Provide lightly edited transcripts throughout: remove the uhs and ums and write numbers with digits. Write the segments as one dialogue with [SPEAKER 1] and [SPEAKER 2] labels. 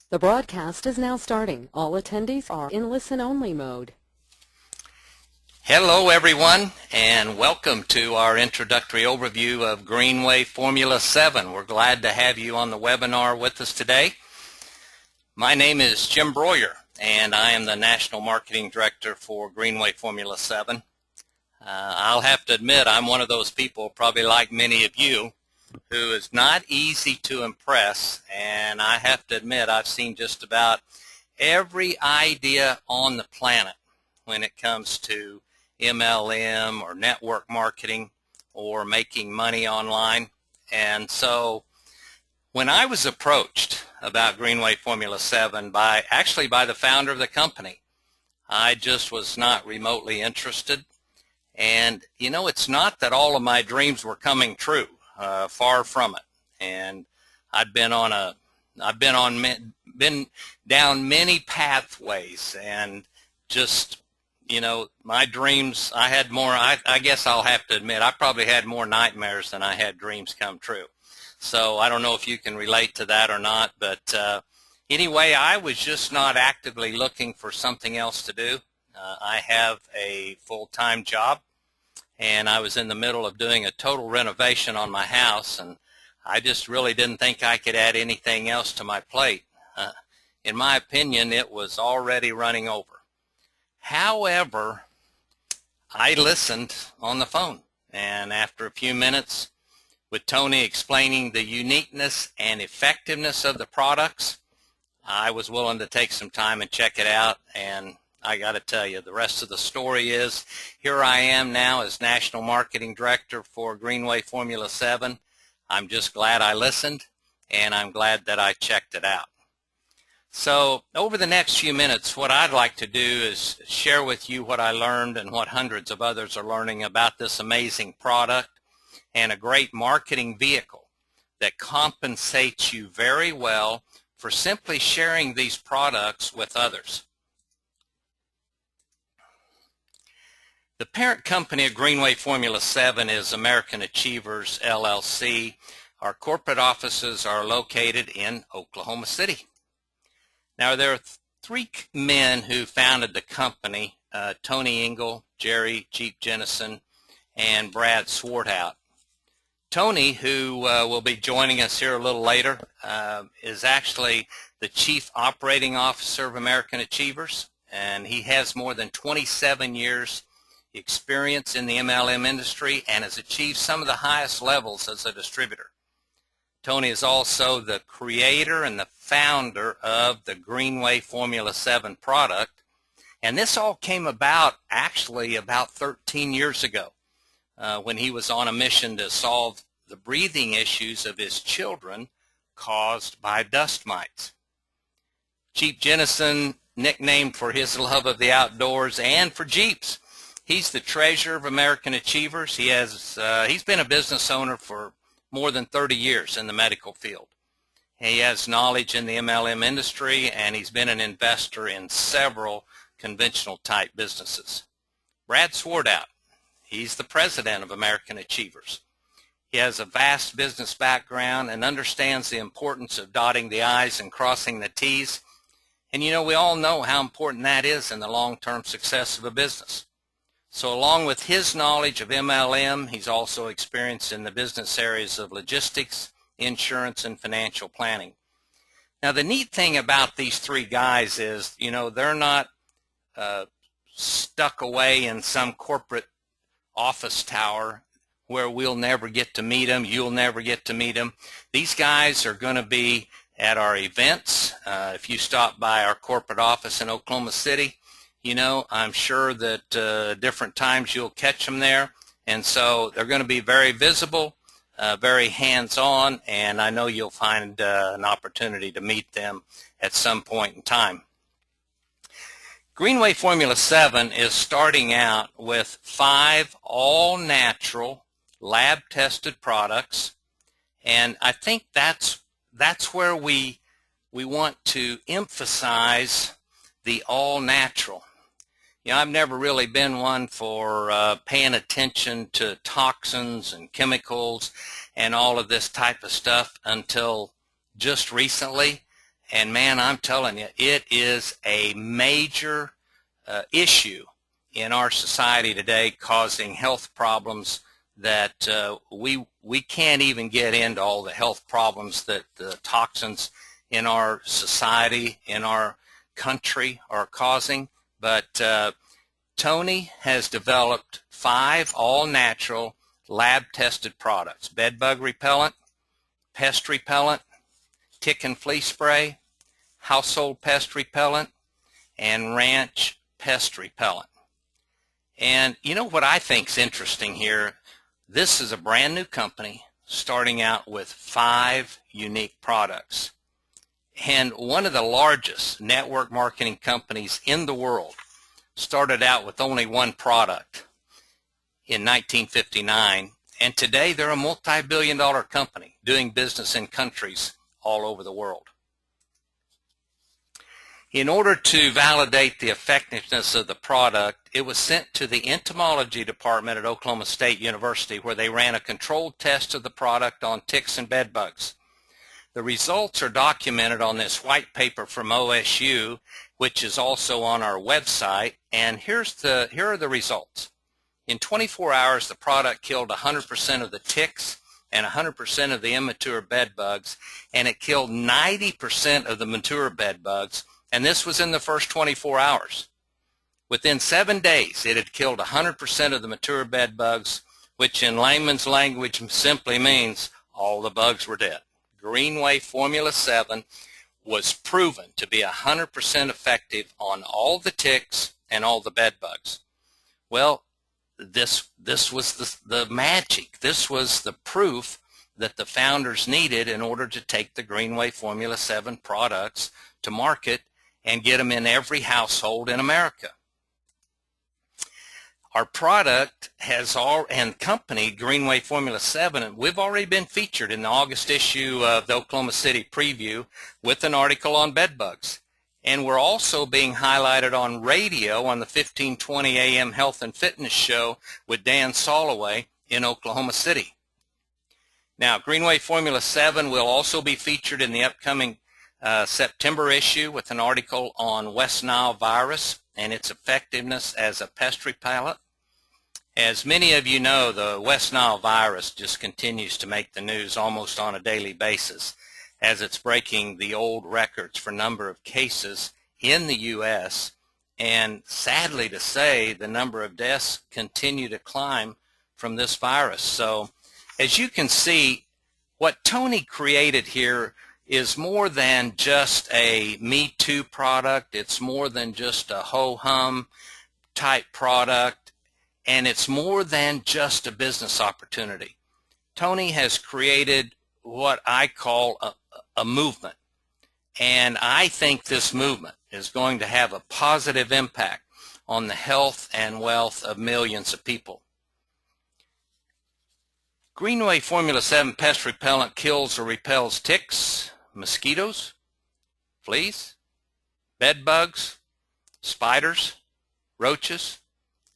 [SPEAKER 1] The broadcast is now starting. All attendees are in listen-only mode.
[SPEAKER 2] Hello everyone, and welcome to our introductory overview of Greenway Formula 7. We're glad to have you on the webinar with us today. My name is Jim Breuer, and I am the National Marketing Director for Greenway Formula 7. I'll have to admit I'm one of those people, probably like many of you, who is not easy to impress, and I have to admit I've seen just about every idea on the planet when it comes to MLM or network marketing or making money online. And so when I was approached about Greenway Formula 7 by the founder of the company, I just was not remotely interested. And you know, it's not that all of my dreams were coming true. Far from it. And I've been down many pathways, and just, you know, my dreams, I had more, I guess I'll have to admit, I probably had more nightmares than I had dreams come true. So I don't know if you can relate to that or not, but anyway, I was just not actively looking for something else to do. I have a full-time job, and I was in the middle of doing a total renovation on my house, and I just really didn't think I could add anything else to my plate. In my opinion, it was already running over. However, I listened on the phone, and after a few minutes with Tony explaining the uniqueness and effectiveness of the products, I was willing to take some time and check it out. And I got to tell you, the rest of the story is, here I am now as National Marketing Director for Greenway Formula 7. I'm just glad I listened, and I'm glad that I checked it out. So over the next few minutes, what I'd like to do is share with you what I learned and what hundreds of others are learning about this amazing product and a great marketing vehicle that compensates you very well for simply sharing these products with others. The parent company of Greenway Formula 7 is American Achievers, LLC. Our corporate offices are located in Oklahoma City. Now, there are three men who founded the company, Tony Engel, Jerry Jeep Jennison, and Brad Swartout. Tony, who will be joining us here a little later, is actually the Chief Operating Officer of American Achievers, and he has more than 27 years experience in the MLM industry and has achieved some of the highest levels as a distributor. Tony is also the creator and the founder of the Greenway Formula 7 product, and this all came about actually about 13 years ago when he was on a mission to solve the breathing issues of his children caused by dust mites. Jeep Jennison, nicknamed for his love of the outdoors and for Jeeps, he's the treasurer of American Achievers. He's been a business owner for more than 30 years in the medical field. He has knowledge in the MLM industry, and he's been an investor in several conventional type businesses. Brad Swartout, he's the president of American Achievers. He has a vast business background and understands the importance of dotting the I's and crossing the T's. And you know, we all know how important that is in the long-term success of a business. So along with his knowledge of MLM, he's also experienced in the business areas of logistics, insurance, and financial planning. Now, the neat thing about these three guys is, you know, they're not stuck away in some corporate office tower where we'll never get to meet them, you'll never get to meet them. These guys are going to be at our events. If you stop by our corporate office in Oklahoma City, you know, I'm sure that different times you'll catch them there. And so they're going to be very visible, very hands-on, and I know you'll find an opportunity to meet them at some point in time. Greenway Formula 7 is starting out with 5 all-natural, lab-tested products, and I think that's where we want to emphasize the all-natural. You know, I've never really been one for paying attention to toxins and chemicals and all of this type of stuff until just recently. And man, I'm telling you, it is a major issue in our society today, causing health problems that we can't even get into all the health problems that the toxins in our society, in our country are causing. But Tony has developed 5 all-natural lab-tested products: bedbug repellent, pest repellent, tick and flea spray, household pest repellent, and ranch pest repellent. And you know what I think is interesting here? This is a brand new company starting out with 5 unique products. And one of the largest network marketing companies in the world started out with only 1 product in 1959, and today they're a multi-billion-dollar company doing business in countries all over the world. In order to validate the effectiveness of the product, it was sent to the entomology department at Oklahoma State University, where they ran a controlled test of the product on ticks and bed bugs. The results are documented on this white paper from OSU, which is also on our website, and here are the results. In 24 hours, the product killed 100% of the ticks and 100% of the immature bed bugs, and it killed 90% of the mature bed bugs, and this was in the first 24 hours. Within 7 days, it had killed 100% of the mature bed bugs, which in layman's language simply means all the bugs were dead. Greenway Formula 7 was proven to be 100% effective on all the ticks and all the bed bugs. Well, this was the magic. This was the proof that the founders needed in order to take the Greenway Formula 7 products to market and get them in every household in America. Our product and company, Greenway Formula 7, we've already been featured in the August issue of the Oklahoma City Preview with an article on bed bugs. And we're also being highlighted on radio on the 1520 AM Health and Fitness Show with Dan Soloway in Oklahoma City. Now, Greenway Formula 7 will also be featured in the upcoming September issue with an article on West Nile virus and its effectiveness as a pest repellent. As many of you know, the West Nile virus just continues to make the news almost on a daily basis, as it's breaking the old records for number of cases in the U.S. And sadly to say, the number of deaths continue to climb from this virus. So as you can see, what Tony created here is more than just a Me Too product. It's more than just a ho-hum type product, and it's more than just a business opportunity. Tony has created what I call a movement, and I think this movement is going to have a positive impact on the health and wealth of millions of people. Greenway Formula 7 pest repellent kills or repels ticks, mosquitoes, fleas, bed bugs, spiders, roaches,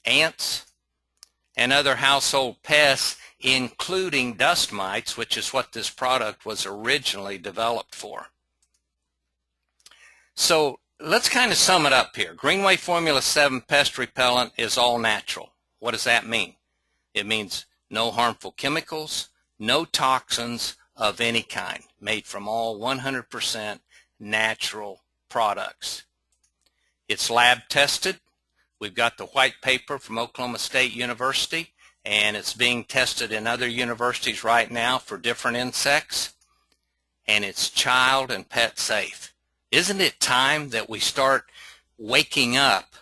[SPEAKER 2] ants, and other household pests, including dust mites, which is what this product was originally developed for. So let's kind of sum it up here. Greenway Formula 7 pest repellent is all natural. What does that mean? It means no harmful chemicals, no toxins of any kind, made from all 100% natural products. It's lab tested. We've got the white paper from Oklahoma State University, and it's being tested in other universities right now for different insects, and it's child and pet safe. Isn't it time that we start waking up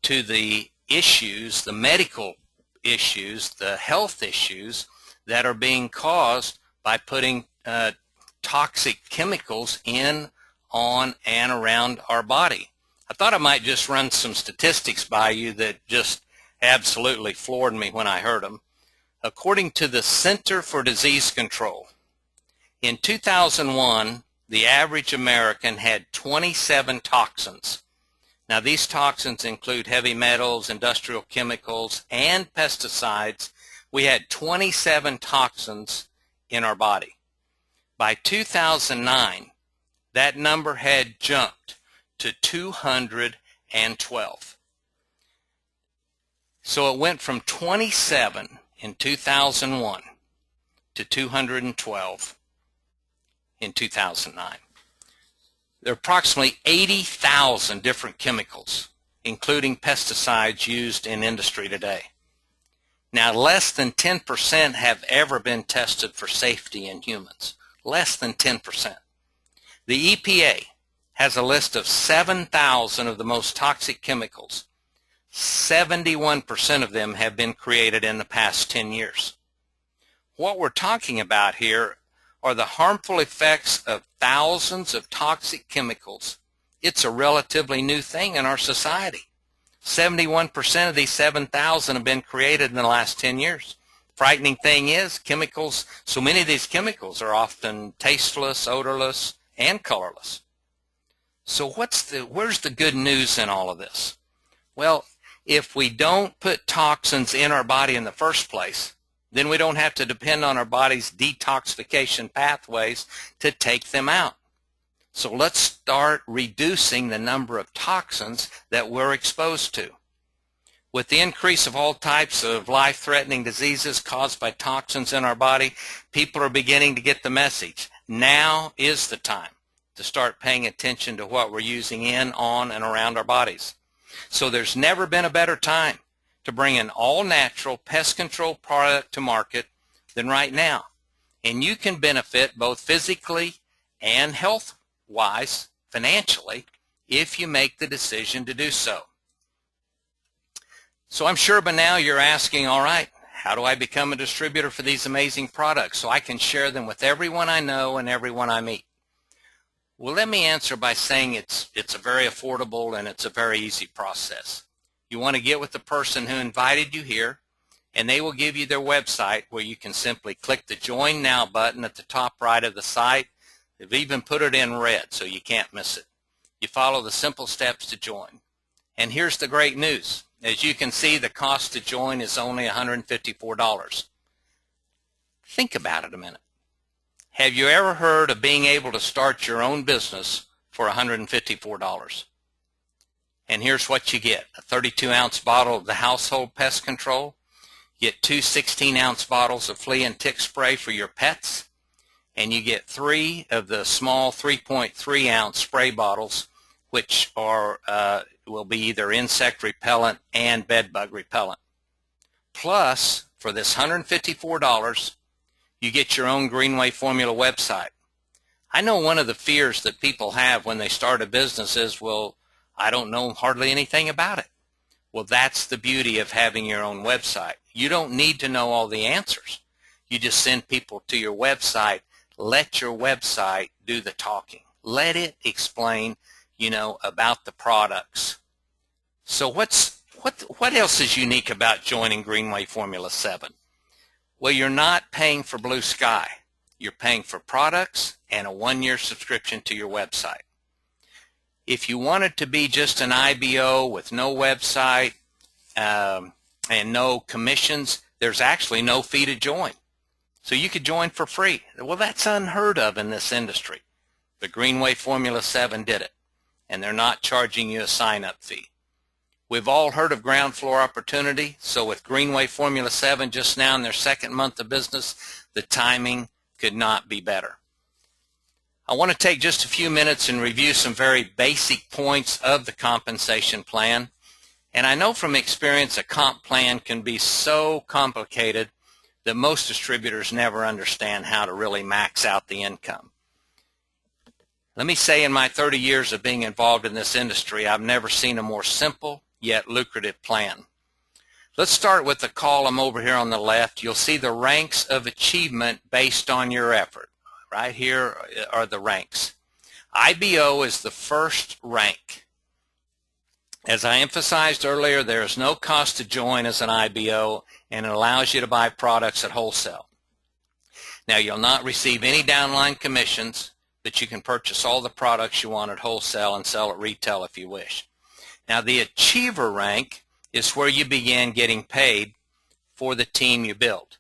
[SPEAKER 2] to the issues, the medical issues, the health issues that are being caused by putting toxic chemicals in, on, and around our body? I thought I might just run some statistics by you that just absolutely floored me when I heard them. According to the Center for Disease Control, in 2001, the average American had 27 toxins. Now, these toxins include heavy metals, industrial chemicals, and pesticides. We had 27 toxins in our body. By 2009, that number had jumped to 212. So it went from 27 in 2001 to 212 in 2009. There are approximately 80,000 different chemicals, including pesticides, used in industry today. Now, less than 10% have ever been tested for safety in humans. Less than 10%. The EPA has a list of 7,000 of the most toxic chemicals. 71% of them have been created in the past 10 years. What we're talking about here are the harmful effects of thousands of toxic chemicals. It's a relatively new thing in our society. 71% of these 7,000 have been created in the last 10 years. Frightening thing is, chemicals, so many of these chemicals are often tasteless, odorless, and colorless. So where's the good news in all of this? Well, if we don't put toxins in our body in the first place, then we don't have to depend on our body's detoxification pathways to take them out. So let's start reducing the number of toxins that we're exposed to. With the increase of all types of life-threatening diseases caused by toxins in our body, people are beginning to get the message. Now is the time to start paying attention to what we're using in, on, and around our bodies. So there's never been a better time to bring an all-natural pest control product to market than right now. And you can benefit both physically and health-wise, financially, if you make the decision to do so. So I'm sure by now you're asking, all right, how do I become a distributor for these amazing products so I can share them with everyone I know and everyone I meet? Well, let me answer by saying it's a very affordable and it's a very easy process. You want to get with the person who invited you here, and they will give you their website where you can simply click the Join Now button at the top right of the site. They've even put it in red so you can't miss it. You follow the simple steps to join. And here's the great news. As you can see, the cost to join is only $154. Think about it a minute. Have you ever heard of being able to start your own business for $154? And here's what you get. A 32-ounce bottle of the household pest control. You get 2 16-ounce bottles of flea and tick spray for your pets. And you get 3 of the small 3.3-ounce spray bottles, which are will be either insect repellent and bed bug repellent. Plus, for this $154, you get your own Greenway Formula website. I know one of the fears that people have when they start a business is, well, I don't know hardly anything about it. Well, that's the beauty of having your own website. You don't need to know all the answers. You just send people to your website. Let your website do the talking. Let it explain, about the products. So what else is unique about joining Greenway Formula 7? Well, you're not paying for blue sky. You're paying for products and a 1-year subscription to your website. If you wanted to be just an IBO with no website and no commissions, there's actually no fee to join. So you could join for free. Well, that's unheard of in this industry. The Greenway Formula 7 did it, and they're not charging you a sign-up fee. We've all heard of ground floor opportunity, so with Greenway Formula 7 just now in their 2nd month of business, the timing could not be better. I want to take just a few minutes and review some very basic points of the compensation plan. And I know from experience a comp plan can be so complicated that most distributors never understand how to really max out the income. Let me say, in my 30 years of being involved in this industry, I've never seen a more simple yet lucrative plan. Let's start with the column over here on the left. You'll see the ranks of achievement based on your effort. Right here are the ranks. IBO is the first rank. As I emphasized earlier, there is no cost to join as an IBO, and it allows you to buy products at wholesale. Now, you'll not receive any downline commissions, but you can purchase all the products you want at wholesale and sell at retail if you wish. Now, the achiever rank is where you begin getting paid for the team you build.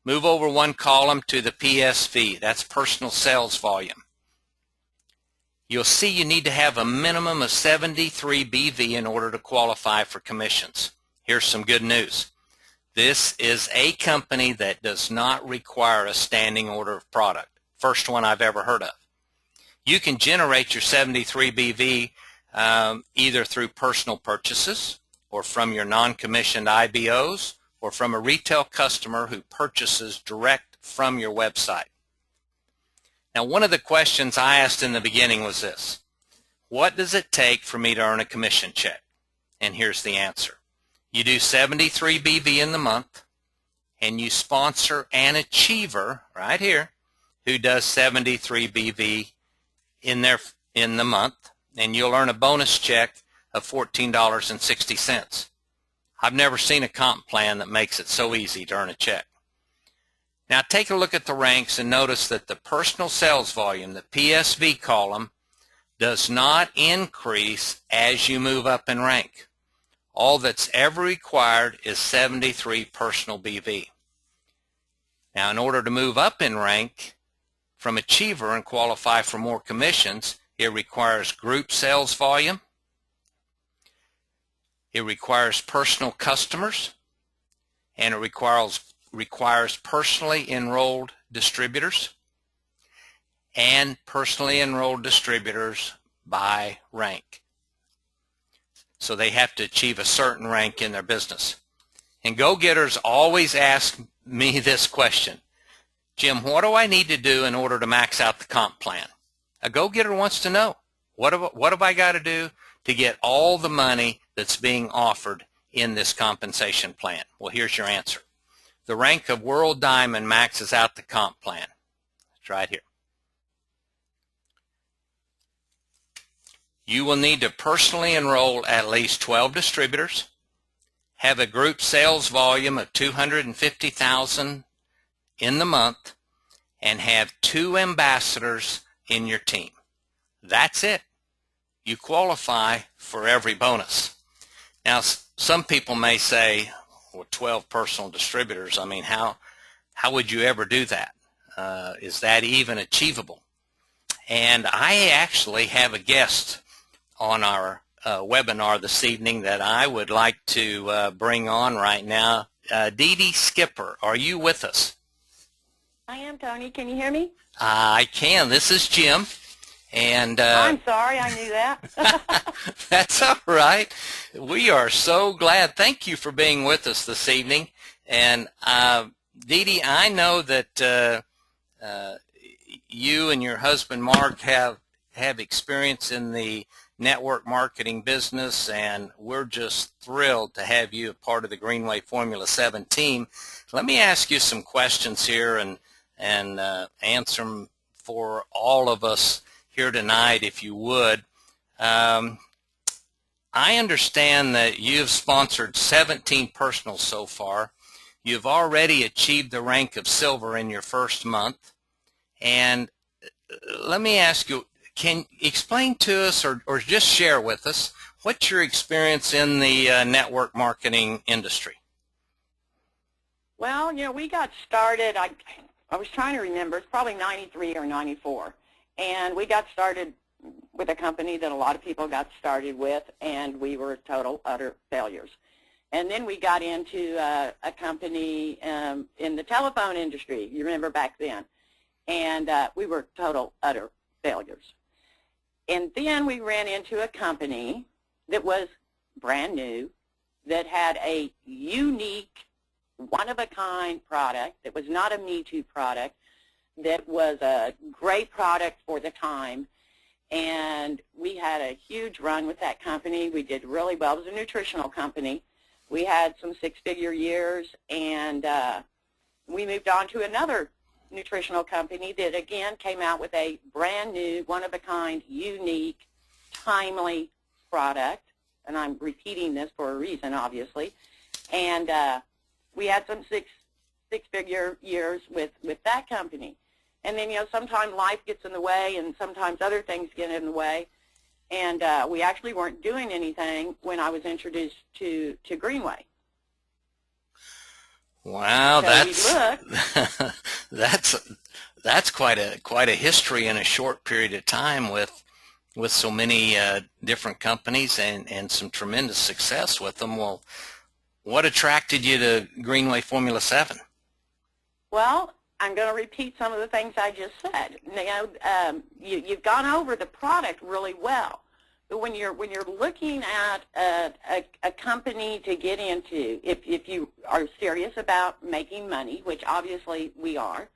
[SPEAKER 2] Move over one column to the PSV. That's personal sales volume. you'll see you need to have a minimum of 73 BV in order to qualify for commissions. Here's some good news. This is a company that does not require a standing order of product. First one I've ever heard of. You can generate your 73 BV either through personal purchases or from your non-commissioned IBOs or from a retail customer who purchases direct from your website. Now, one of the questions I asked in the beginning was this: what does it take for me to earn a commission check? And here's the answer. You do 73 BV in the month, and you sponsor an achiever right here who does 73 BV in the month, and you'll earn a bonus check of $14.60. I've never seen a comp plan that makes it so easy to earn a check. Now take a look at the ranks and notice that the personal sales volume, the PSV column, does not increase as you move up in rank. All that's ever required is 73 personal BV. Now, in order to move up in rank from achiever and qualify for more commissions, it requires group sales volume, it requires personal customers, and it requires personally enrolled distributors and personally enrolled distributors by rank. So they have to achieve a certain rank in their business. And go-getters always ask me this question: Jim, what do I need to do in order to max out the comp plan? A go-getter wants to know, what have I got to do to get all the money that's being offered in this compensation plan? Well, here's your answer. The rank of World Diamond maxes out the comp plan. It's right here. You will need to personally enroll at least 12 distributors, have a group sales volume of $250,000 in the month, and have 2 ambassadors in your team. That's it. You qualify for every bonus. Now, some people may say, well, 12 personal distributors, I mean, how would you ever do that? Is that even achievable? And I actually have a guest on our webinar this evening that I would like to bring on right now. Dee Dee Skipper, are you with us?
[SPEAKER 3] I am, Tony. Can you hear me?
[SPEAKER 2] I can. This is Jim. And
[SPEAKER 3] I'm sorry, I knew that.
[SPEAKER 2] that's all right. We are so glad. Thank you for being with us this evening. And Dee Dee, I know that you and your husband Mark have experience in the network marketing business, and we're just thrilled to have you a part of the Greenway Formula 7 team. Let me ask you some questions here and answer them for all of us here tonight, if you would. I understand that you've sponsored 17 personals so far. You've already achieved the rank of silver in your first month. And let me ask you, can you explain to us or just share with us what's your experience in the network marketing industry?
[SPEAKER 3] Well, you know, we got started, I was trying to remember, it's probably 93 or 94. And we got started with a company that a lot of people got started with, and we were total, utter failures. And then we got into a company in the telephone industry, you remember back then, and we were total, utter failures. And then we ran into a company that was brand new, that had a unique, one-of-a-kind product that was not a Me-Too product, that was a great product for the time, and we had a huge run with that company. We did really well. It was a nutritional company. We had some 6-figure years, and we moved on to another nutritional company that, again, came out with a brand new, one-of-a-kind, unique, timely product, and I'm repeating this for a reason, obviously, and we had some six-figure years with that company. And then, you know, sometimes life gets in the way, and sometimes other things get in the way. And we actually weren't doing anything when I was introduced to Greenway.
[SPEAKER 2] Wow,
[SPEAKER 3] so
[SPEAKER 2] that's quite a history in a short period of time with with so many different companies and some tremendous success with them. Well, what attracted you to Greenway Formula 7?
[SPEAKER 3] Well, I'm going to repeat some of the things I just said. You've gone over the product really well. But when you're looking at a company to get into, if you are serious about making money, which obviously we are,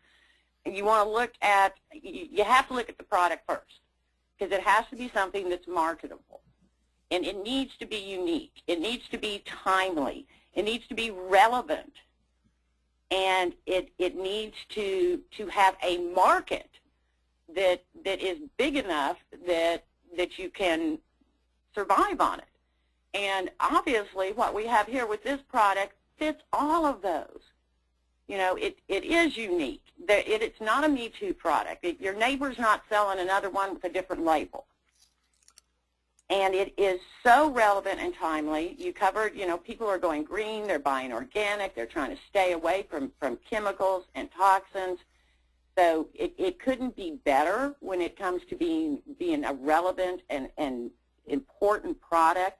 [SPEAKER 3] you want to look at, you have to look at the product first, because it has to be something that's marketable. And it needs to be unique. It needs to be timely. It needs to be relevant. And it needs to have a market that is big enough that you can survive on it. And obviously what we have here with this product fits all of those. You know, it is unique. It's not a Me Too product. Your neighbor's not selling another one with a different label. And it is so relevant and timely. You covered, you know, people are going green, they're buying organic, they're trying to stay away from chemicals and toxins. So it couldn't be better when it comes to being a relevant and important product.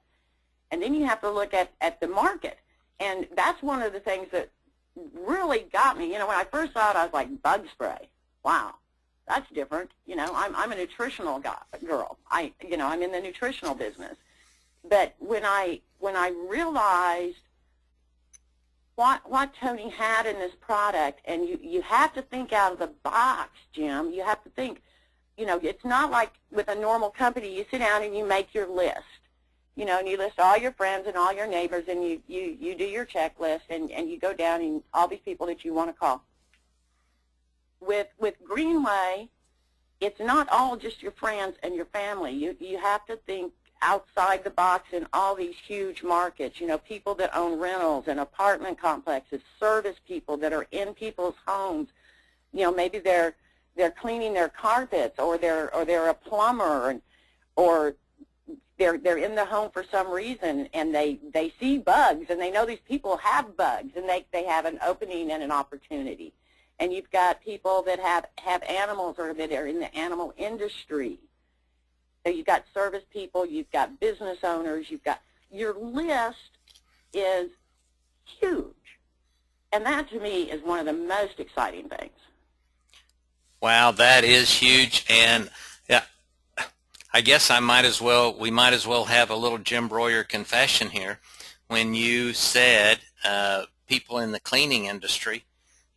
[SPEAKER 3] And then you have to look at the market. And that's one of the things that really got me. You know, when I first saw it, I was like, bug spray. Wow, that's different. You know, I'm a nutritional girl. I'm in the nutritional business. But when I realized what Tony had in this product, and you have to think out of the box, Jim. You have to think, you know, it's not like with a normal company, you sit down and you make your list. You know, and you list all your friends and all your neighbors, and you do your checklist, and you go down and all these people that you want to call. With Greenway, it's not all just your friends and your family. You have to think outside the box in all these huge markets. You know, people that own rentals and apartment complexes, service people that are in people's homes. You know, maybe they're cleaning their carpets, or they're a plumber, or they're in the home for some reason, and they see bugs, and they know these people have bugs, and they have an opening and an opportunity. And you've got people that have animals, or that are in the animal industry. So you've got service people, you've got business owners, your list is huge. And that to me is one of the most exciting things.
[SPEAKER 2] Wow, that is huge. And yeah, I guess we might as well have a little Jim Broyer confession here. When you said people in the cleaning industry,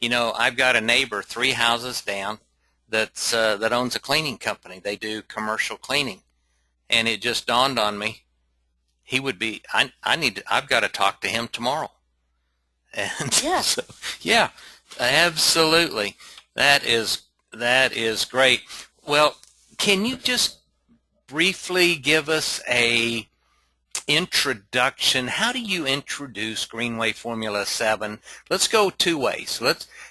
[SPEAKER 2] you know, I've got a neighbor 3 houses down that owns a cleaning company. They do commercial cleaning, and it just dawned on me, he would be. I've got to talk to him tomorrow. And
[SPEAKER 3] yeah,
[SPEAKER 2] so, yeah, absolutely. That is great. Well, can you just briefly give us a introduction? How do you introduce Greenway Formula 7? Let's go 2 ways.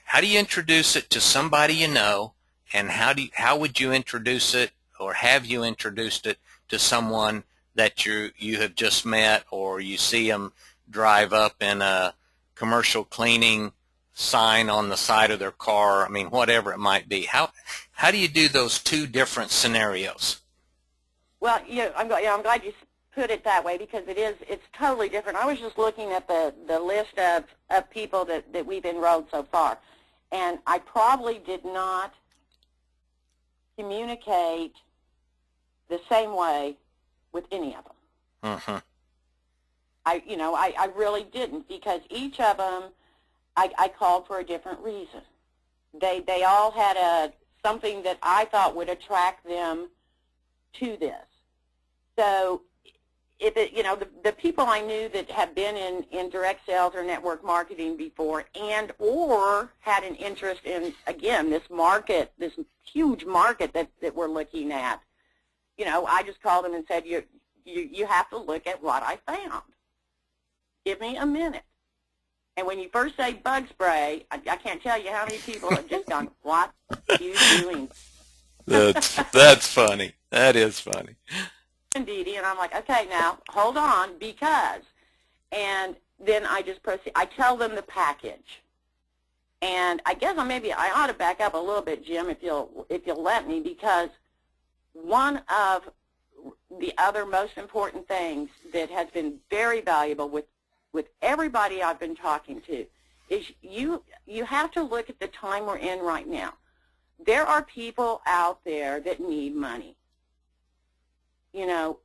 [SPEAKER 2] How do you introduce it to somebody you know, and how would you introduce it, or have you introduced it to someone that you have just met, or you see them drive up in a commercial cleaning sign on the side of their car? I mean, whatever it might be. How do you do those 2 different scenarios?
[SPEAKER 3] Well, I'm glad you put it that way, because it's totally different. I was just looking at the list of people that we've enrolled so far, and I probably did not communicate the same way with any of them.
[SPEAKER 2] Uh-huh.
[SPEAKER 3] I really didn't, because each of them I called for a different reason. They all had something that I thought would attract them to this. So the people I knew that have been in direct sales or network marketing before, and or had an interest in, again, this market, this huge market that we're looking at, you know, I just called them and said, you have to look at what I found. Give me a minute. And when you first say bug spray, I can't tell you how many people have just gone, what are you doing?
[SPEAKER 2] That's funny. That is funny.
[SPEAKER 3] Indeed, and I'm like, okay, now hold on, because, and then I just proceed. I tell them the package, and I guess I ought to back up a little bit, Jim, if you'll let me, because one of the other most important things that has been very valuable with everybody I've been talking to is you have to look at the time we're in right now. There are people out there that need money. You know,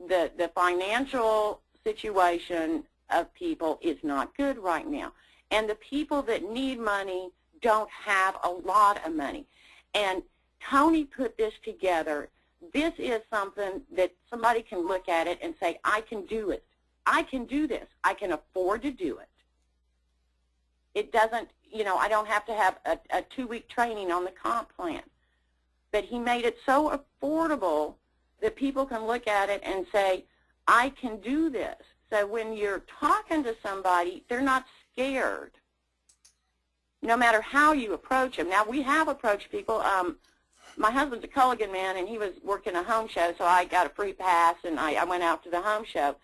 [SPEAKER 3] the financial situation of people is not good right now. And the people that need money don't have a lot of money. And Tony put this together. This is something that somebody can look at it and say, I can do it. I can do this. I can afford to do it. It doesn't, you know, I don't have to have a 2-week training on the comp plan. But he made it so affordable that people can look at it and say, I can do this. So when you're talking to somebody, they're not scared, no matter how you approach them. Now, we have approached people. My husband's a Culligan man, and he was working a home show, so I got a free pass, and I went out to the home show.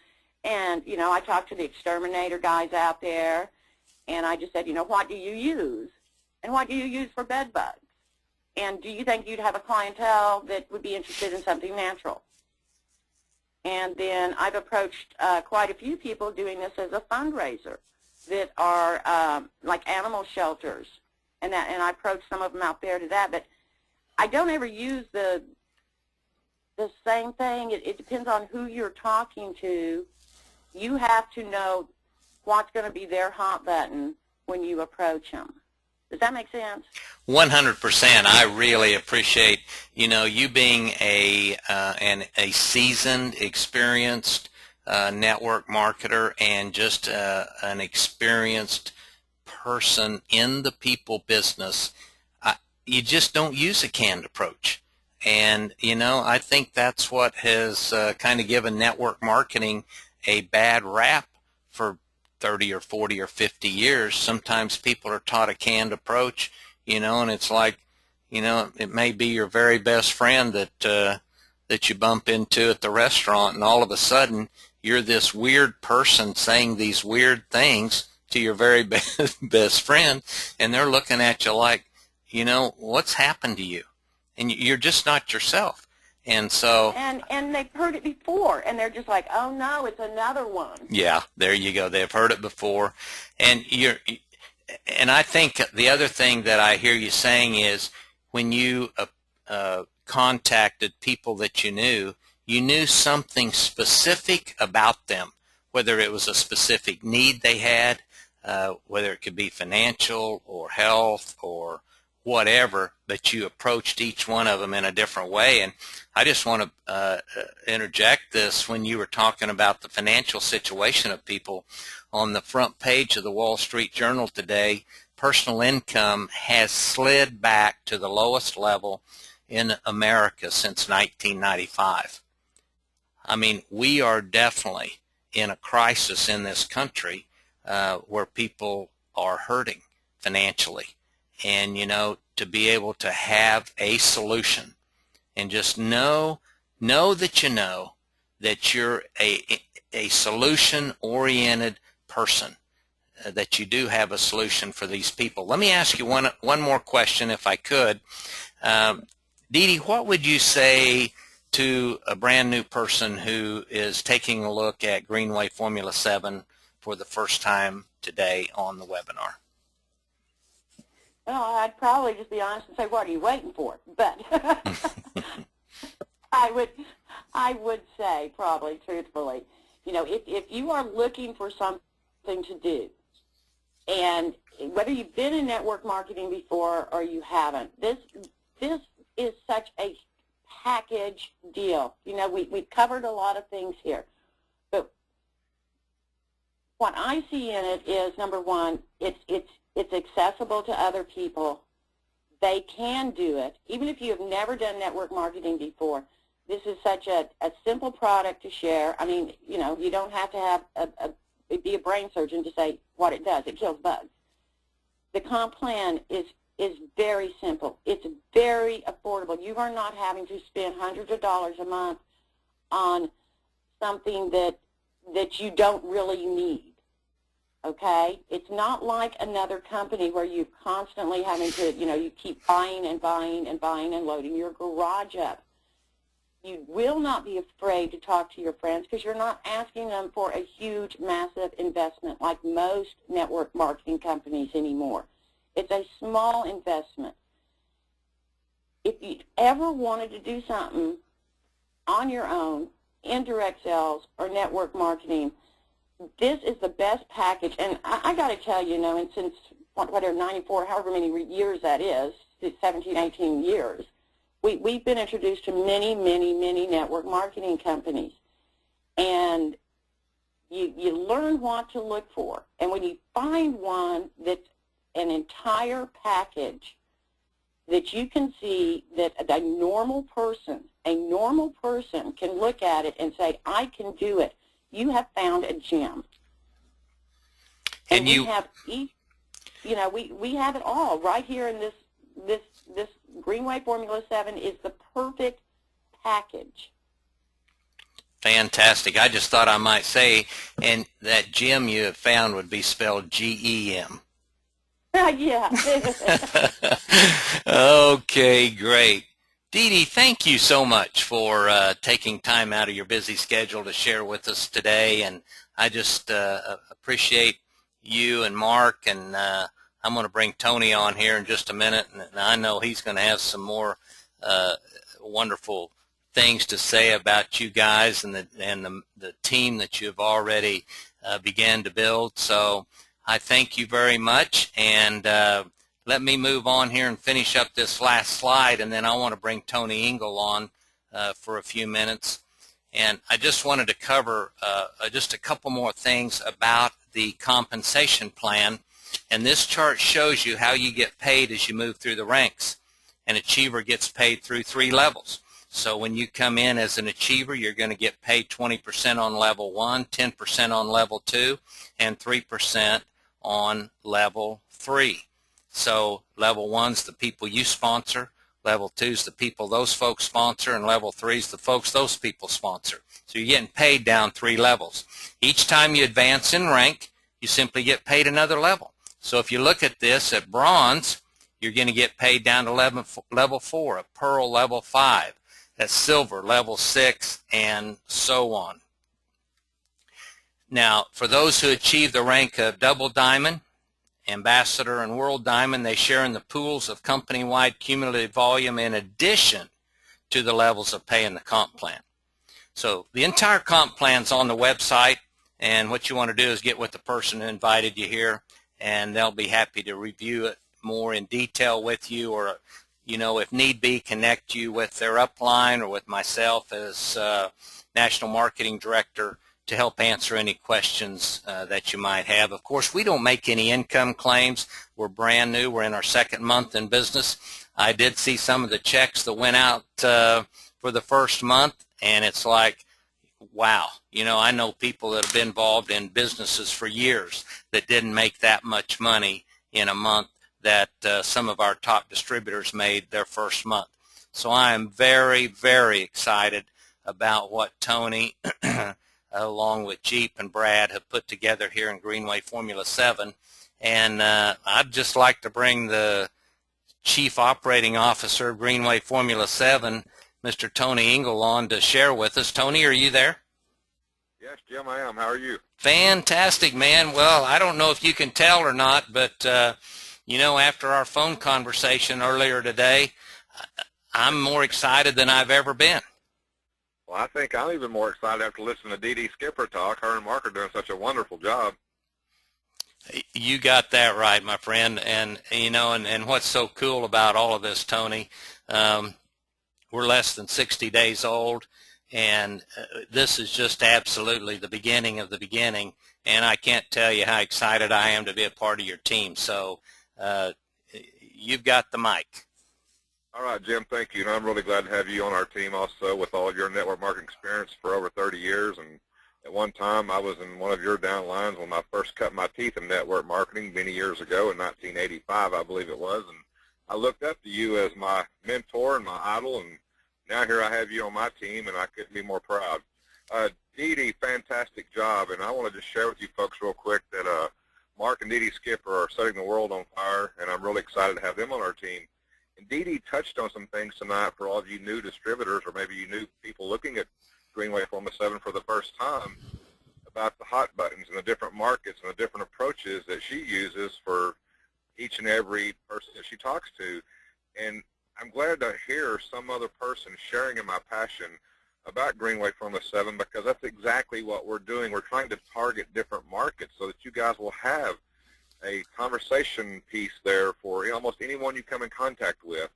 [SPEAKER 3] And, you know, I talked to the exterminator guys out there, and I just said, you know, what do you use? And what do you use for bed bugs? And do you think you'd have a clientele that would be interested in something natural? And then I've approached quite a few people doing this as a fundraiser that are like animal shelters, and I approached some of them out there to that. But I don't ever use the same thing. It depends on who you're talking to. You have to know what's going to be their hot button when you approach them. Does that make sense?
[SPEAKER 2] 100%. I really appreciate, you know, you being a seasoned, experienced network marketer and just an experienced person in the people business. You just don't use a canned approach. And, you know, I think that's what has kind of given network marketing a bad rap for 30 or 40 or 50 years. Sometimes people are taught a canned approach, you know, and it's like, you know, it may be your very best friend that you bump into at the restaurant, and all of a sudden you're this weird person saying these weird things to your very best friend, and they're looking at you like, you know, what's happened to you? And you're just not yourself. And so,
[SPEAKER 3] and they've heard it before, and they're just like, oh no, it's another one.
[SPEAKER 2] Yeah, there you go. They've heard it before, and I think the other thing that I hear you saying is when you contacted people that you knew something specific about them, whether it was a specific need they had, whether it could be financial or health or whatever, but you approached each one of them in a different way. And I just want to interject this. When you were talking about the financial situation of people, on the front page of the Wall Street Journal today, personal income has slid back to the lowest level in America since 1995. I mean, we are definitely in a crisis in this country where people are hurting financially. And, you know, to be able to have a solution and just know that you know that you're a solution-oriented person, that you do have a solution for these people. Let me ask you one more question, if I could. Dee Dee, what would you say to a brand new person who is taking a look at Greenway Formula 7 for the first time today on the webinar?
[SPEAKER 3] Well, I'd probably just be honest and say, what are you waiting for? But I would say, probably, truthfully, you know, if you are looking for something to do, and whether you've been in network marketing before or you haven't, this is such a package deal. You know, we've covered a lot of things here. But what I see in it is, number one, it's accessible to other people. They can do it. Even if you have never done network marketing before, this is such a simple product to share. I mean, you know, you don't have to have be a brain surgeon to say what it does. It kills bugs. The comp plan is very simple. It's very affordable. You are not having to spend hundreds of dollars a month on something that you don't really need. Okay? It's not like another company where you're constantly having to, you know, you keep buying and buying and buying and loading your garage up. You will not be afraid to talk to your friends because you're not asking them for a huge, massive investment like most network marketing companies anymore. It's a small investment. If you ever wanted to do something on your own, indirect sales or network marketing, this is the best package. And I got to tell you, and since whatever, 94, however many years that is, 17, 18 years, we've been introduced to many, many, many network marketing companies. And you learn what to look for. And when you find one that's an entire package that you can see that a normal person can look at it and say, I can do it, you have found a gem. And we have we have it all right here in this Greenway Formula 7 is the perfect package.
[SPEAKER 2] Fantastic. I just thought I might say, and that gem you have found would be spelled G-E-M.
[SPEAKER 3] Yeah.
[SPEAKER 2] Okay, great. Dee Dee, thank you so much for taking time out of your busy schedule to share with us today, and I just appreciate you and Mark, and I'm going to bring Tony on here in just a minute, and I know he's going to have some more wonderful things to say about you guys and the team that you've already began to build. So I thank you very much, and let me move on here and finish up this last slide, and then I want to bring Tony Engel on for a few minutes. And I just wanted to cover just a couple more things about the compensation plan. And this chart shows you how you get paid as you move through the ranks. An achiever gets paid through 3 levels. So when you come in as an achiever, you're going to get paid 20% on level 1, 10% on level 2, and 3% on level 3. So level 1's the people you sponsor, level 2's the people those folks sponsor, and level 3's the folks those people sponsor. So you're getting paid down 3 levels. Each time you advance in rank, you simply get paid another level. So if you look at this at bronze, you're going to get paid down to level 4, a pearl level 5, at silver level 6, and so on. Now, for those who achieve the rank of double diamond, ambassador, and world diamond, they share in the pools of company-wide cumulative volume in addition to the levels of pay in the comp plan. So the entire comp plan's on the website, and what you want to do is get with the person who invited you here, and they'll be happy to review it more in detail with you, or if need be, connect you with their upline or with myself as National Marketing Director to help answer any questions that you might have. Of course, we don't make any income claims. We're brand new. We're in our 2nd month in business. I did see some of the checks that went out for the first month, and it's like, wow. I know people that have been involved in businesses for years that didn't make that much money in a month that some of our top distributors made their first month. So I am very, very excited about what Tony along with Jeep and Brad have put together here in Greenway Formula 7. And I'd just like to bring the Chief Operating Officer of Greenway Formula 7, Mr. Tony Engel, on to share with us. Tony, are you there?
[SPEAKER 4] Yes, Jim, I am. How are you?
[SPEAKER 2] Fantastic, man. Well, I don't know if you can tell or not, but, after our phone conversation earlier today, I'm more excited than I've ever been.
[SPEAKER 4] Well, I think I'm even more excited after listening to Dee Dee Skipper talk. Her and Mark are doing such a wonderful job.
[SPEAKER 2] You got that right, my friend. And and what's so cool about all of this, Tony, we're less than 60 days old, and this is just absolutely the beginning of the beginning. And I can't tell you how excited I am to be a part of your team. So you've got the mic.
[SPEAKER 4] All right, Jim, thank you. And I'm really glad to have you on our team also with all of your network marketing experience for over 30 years. And at one time, I was in one of your downlines when I first cut my teeth in network marketing many years ago in 1985, I believe it was. And I looked up to you as my mentor and my idol, and now here I have you on my team, and I couldn't be more proud. Dee Dee, fantastic job. And I want to just share with you folks real quick that Mark and Dee Dee Skipper are setting the world on fire, and I'm really excited to have them on our team. And Dee Dee touched on some things tonight for all of you new distributors, or maybe you new people looking at Greenway Formula 7 for the first time, about the hot buttons and the different markets and the different approaches that she uses for each and every person that she talks to. And I'm glad to hear some other person sharing in my passion about Greenway Formula 7, because that's exactly what we're doing. We're trying to target different markets so that you guys will have a conversation piece there for almost anyone you come in contact with.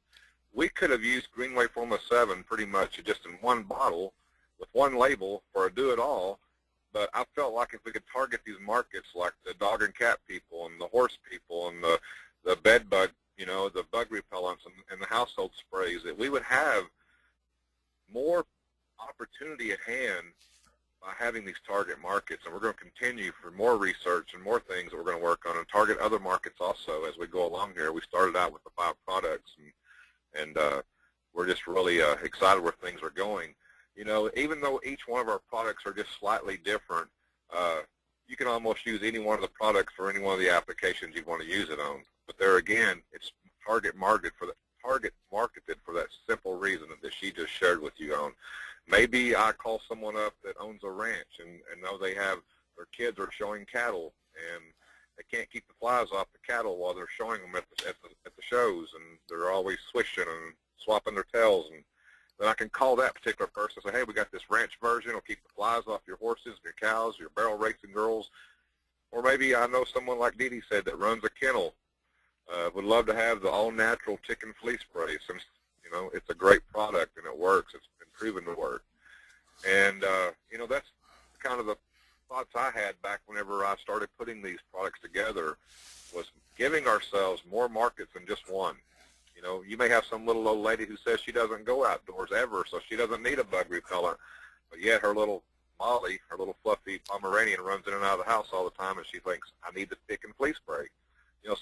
[SPEAKER 4] We could have used Greenway Formula 7 pretty much just in one bottle with one label for a do-it-all, but I felt like if we could target these markets like the dog and cat people and the horse people and the bed bug, the bug repellents and the household sprays, that we would have more opportunity at hand by having these target markets. And we're going to continue for more research and more things that we're going to work on and target other markets also as we go along here. We started out with the 5 products, and we're just really excited where things are going. Even though each one of our products are just slightly different, you can almost use any one of the products for any one of the applications you want to use it on. But there again, it's target marketed for that simple reason that she just shared with you on. Maybe I call someone up that owns a ranch and know their kids are showing cattle and they can't keep the flies off the cattle while they're showing them at the shows, and they're always swishing and swapping their tails. And then I can call that particular person and say, hey, we got this ranch version. It'll keep the flies off your horses, your cows, your barrel racing girls. Or maybe I know someone like Dee Dee said that runs a kennel. Would love to have the all-natural tick and flea spray, since it's a great product and it works. It's been proven to work. And that's kind of the thoughts I had back whenever I started putting these products together, was giving ourselves more markets than just one. You may have some little old lady who says she doesn't go outdoors ever, so she doesn't need a bug repellent, but yet her little Molly, her little fluffy Pomeranian, runs in and out of the house all the time, and she thinks, I need the tick and flea spray.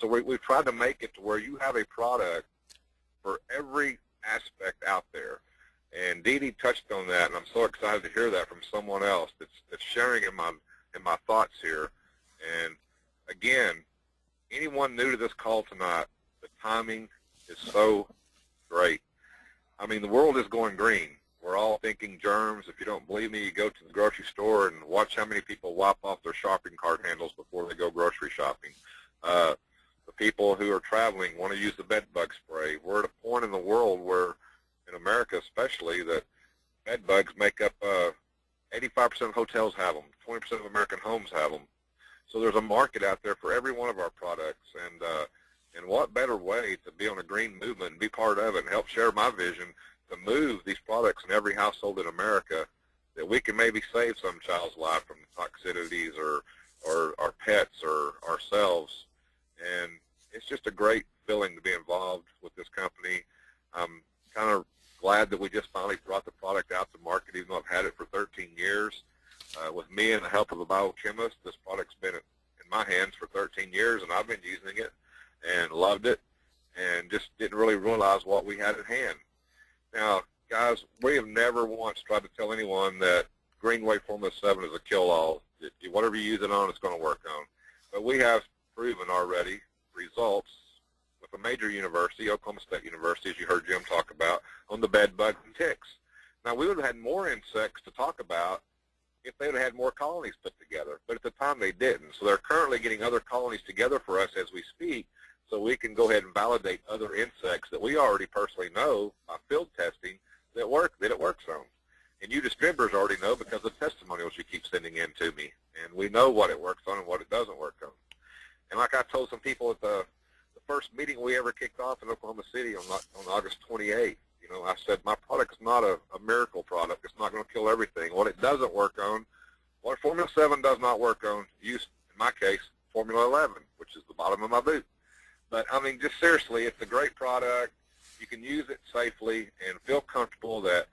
[SPEAKER 4] So we've tried to make it to where you have a product for every aspect out there. And Dee Dee touched on that, and I'm so excited to hear that from someone else that's sharing in my thoughts here. And again, anyone new to this call tonight, the timing is so great. I mean, the world is going green. We're all thinking germs. If you don't believe me, you go to the grocery store and watch how many people wipe off their shopping cart handles before they go grocery shopping. The people who are traveling want to use the bed bug spray. We're at a point in the world where, in America especially, that bed bugs make up 85% of hotels have them, 20% of American homes have them. So there's a market out there for every one of our products, and what better way to be on a green movement and be part of it and help share my vision to move these products in every household in America, that we can maybe save some child's life from toxicities or our pets or ourselves. And it's just a great feeling to be involved with this company. I'm kind of glad that we just finally brought the product out to market, even though I've had it for 13 years. With me and the help of a biochemist, this product's been in my hands for 13 years, and I've been using it and loved it and just didn't really realize what we had at hand. Now, guys, we have never once tried to tell anyone that Greenway Formula 7 is a kill-all. Whatever you use it on, it's going to work on. But we have proven already results with a major university, Oklahoma State University, as you heard Jim talk about, on the bed bugs and ticks. Now, we would have had more insects to talk about if they would have had more colonies put together, but at the time they didn't. So they're currently getting other colonies together for us as we speak, so we can go ahead and validate other insects that we already personally know by field testing that it works on. And you distributors already know because of testimonials you keep sending in to me. And we know what it works on and what it doesn't work on. And like I told some people at the first meeting we ever kicked off in Oklahoma City on August 28th, I said, my product's not a miracle product. It's not going to kill everything. What it doesn't work on, what Formula 7 does not work on, in my case, Formula 11, which is the bottom of my boot. But, I mean, just seriously, it's a great product. You can use it safely and feel comfortable that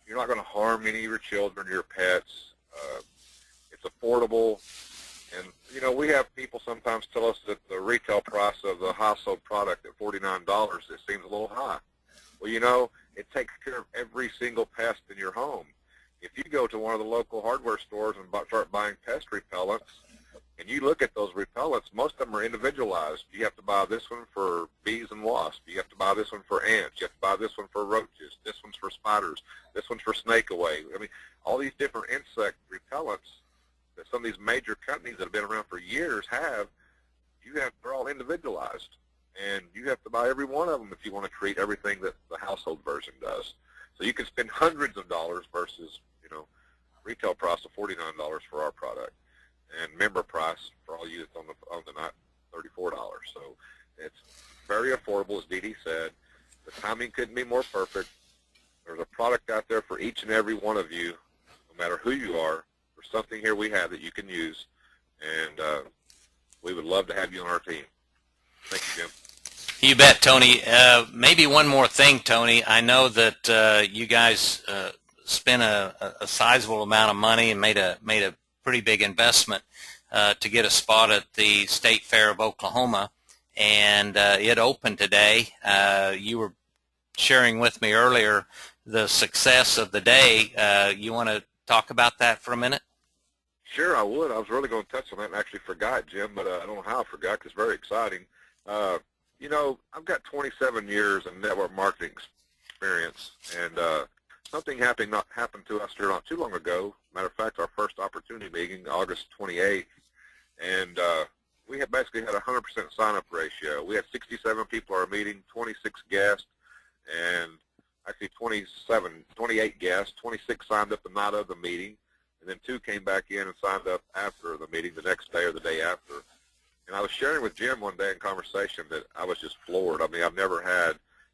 [SPEAKER 4] you're not going to harm any of your children or your pets. It's affordable. And, we have people sometimes tell us that the retail price of the household product at $49, it seems a little high. Well, it takes care of every single pest in your home. If you go to one of the local hardware stores and start buying pest repellents, And you look at those repellents, most of them are individualized. You have to buy this one for bees and wasps. You have to buy this one for ants. You have to buy this one for roaches. This one's for spiders. This one's for snake away. I mean, all these different insect repellents that some of these major companies that have been around for years have, they're all individualized. And you have to buy every one of them if you want to treat everything that the household version does. So you can spend hundreds of dollars versus, retail price of $49 for our product. And member price for all you that's on the night, $34. So it's very affordable, as Dee Dee said. The timing couldn't be more perfect. There's a product out there for each and every one of you, no matter who you are. There's something here we have that you can use, and we would love to have you on our team. Thank you, Jim.
[SPEAKER 2] You bet, Tony. Maybe one more thing, Tony. I know that you guys spent a sizable amount of money and made a pretty big investment to get a spot at the State Fair of Oklahoma, and it opened today. You were sharing with me earlier the success of the day. You want to talk about that for a minute?
[SPEAKER 4] Sure, I would. I was really going to touch on that and actually forgot, Jim, but I don't know how I forgot because it's very exciting. I've got 27 years in network marketing experience, and something happened to us here not too long ago. Matter of fact, our first opportunity meeting, August 28th, and we had basically had a 100% sign-up ratio. We had 67 people at our meeting, 26 guests, and actually 28 guests. 26 signed up the night of the meeting, and then 2 came back in and signed up after the meeting the next day or the day after. And I was sharing with Jim one day in conversation that I was just floored. I mean, I've never had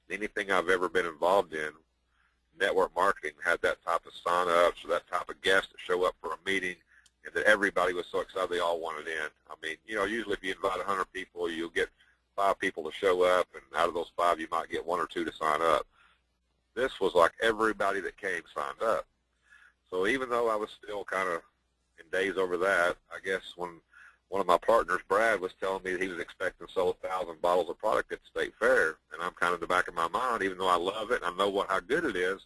[SPEAKER 4] anything I've ever been involved in, network marketing, had that type of sign-ups or that type of guests that show up for a meeting, and that everybody was so excited they all wanted in. I mean, usually if you invite 100 people, you'll get 5 people to show up, and out of those 5, you might get 1 or 2 to sign up. This was like everybody that came signed up. So even though I was still kind of in days over that, I guess when one of my partners, Brad, was telling me that he was expecting to sell 1,000 bottles of product at the State Fair, and I'm kind of in the back of my mind, even though I love it and I know how good it is,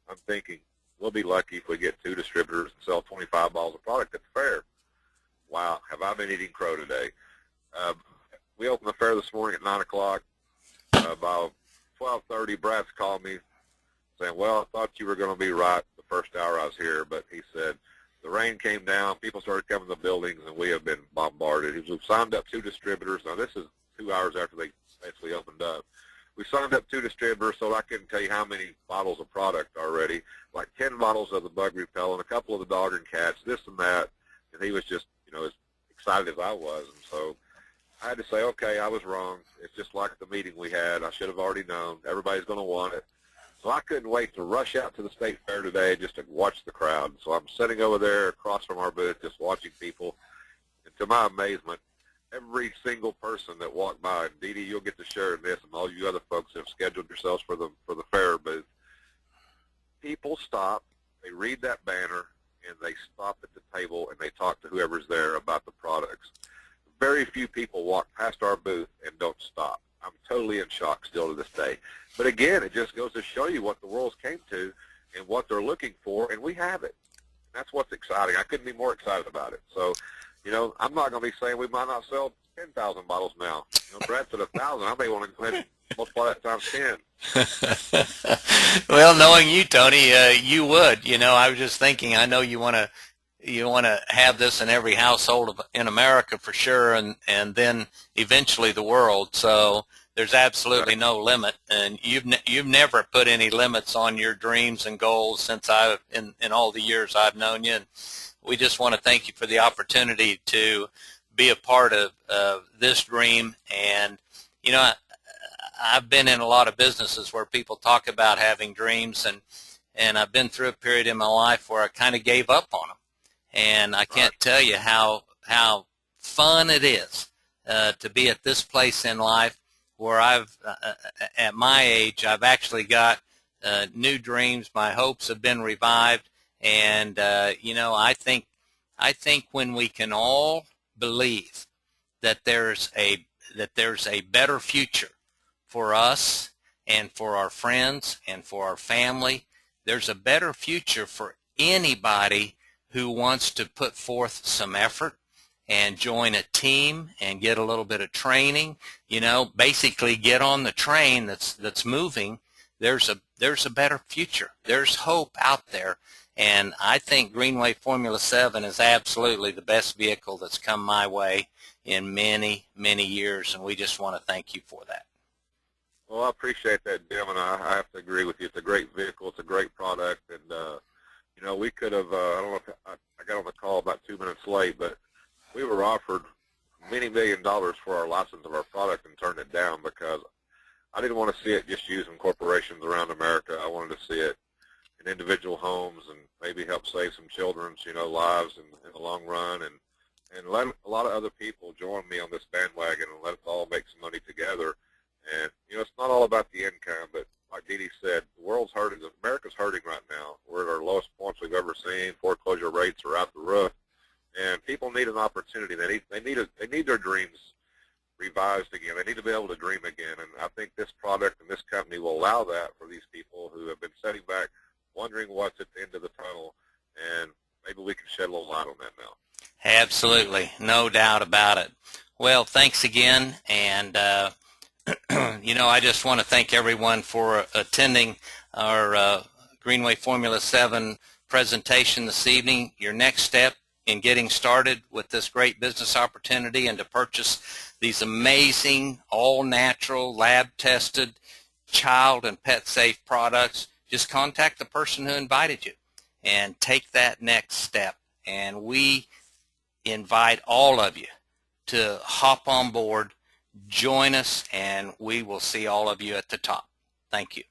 [SPEAKER 4] I'm thinking, we'll be lucky if we get 2 distributors and sell 25 bottles of product at the fair. Wow, have I been eating crow today. We opened the fair this morning at 9 o'clock. By 12:30, Brad's called me saying, well, I thought you were going to be right the first hour I was here, but he said, the rain came down, people started coming to the buildings, and we have been bombarded. We've signed up 2 distributors. Now, this is 2 hours after they basically opened up. We signed up 2 distributors, so I couldn't tell you how many bottles of product already, like 10 bottles of the bug repellent, a couple of the dog and cats, this and that, and he was just, as excited as I was. And so I had to say, okay, I was wrong. It's just like the meeting we had. I should have already known. Everybody's going to want it. So I couldn't wait to rush out to the State Fair today just to watch the crowd. So I'm sitting over there across from our booth just watching people. And to my amazement, every single person that walked by, and Dee Dee, you'll get to share in this, and all you other folks have scheduled yourselves for the fair booth, people stop, they read that banner, and they stop at the table and they talk to whoever's there about the products. Very few people walk past our booth and don't stop. I'm totally in shock still to this day. But again, it just goes to show you what the world's came to and what they're looking for, and we have it. That's what's exciting. I couldn't be more excited about it. So, I'm not going to be saying we might not sell 10,000 bottles now. Brad said 1,000. I may want to go ahead and multiply that times 10.
[SPEAKER 2] Well, knowing you, Tony, you would. I was just thinking, I know you want to have this in every household in America for sure, and then eventually the world. So there's absolutely no limit, and you've never put any limits on your dreams and goals since in all the years I've known you. And we just want to thank you for the opportunity to be a part of this dream. And I've been in a lot of businesses where people talk about having dreams, and I've been through a period in my life where I kind of gave up on them. And I can't tell you how fun it is to be at this place in life where at my age, I've actually got new dreams. My hopes have been revived, and I think when we can all believe that there's a better future for us and for our friends and for our family, there's a better future for anybody who wants to put forth some effort and join a team and get a little bit of training, basically get on the train that's moving, there's a better future. There's hope out there. And I think Greenway Formula 7 is absolutely the best vehicle that's come my way in many, many years, and we just want to thank you for that.
[SPEAKER 4] Well, I appreciate that, Jim, and I have to agree with you. It's a great vehicle. It's a great product, and we could have. I don't know if I got on the call about 2 minutes late, but we were offered many $1 million for our license of our product and turned it down because I didn't want to see it just used in corporations around America. I wanted to see it in individual homes and maybe help save some children's, lives in the long run, and let a lot of other people join me on this bandwagon and let us all make some money together. And, it's not all about the income, but like Dee Dee said, the world's hurting. America's hurting right now. We're at our lowest points we've ever seen. Foreclosure rates are out the roof, and people need an opportunity. They need their dreams revised again. They need to be able to dream again, and I think this product and this company will allow that for these people who have been sitting back wondering what's at the end of the tunnel, and maybe we can shed a little light on that now.
[SPEAKER 2] Absolutely, no doubt about it. Well, thanks again, and I just want to thank everyone for attending our Greenway Formula 7 presentation this evening. Your next step in getting started with this great business opportunity and to purchase these amazing, all-natural, lab-tested, child and pet-safe products, just contact the person who invited you and take that next step. And we invite all of you to hop on board, join us, and we will see all of you at the top. Thank you.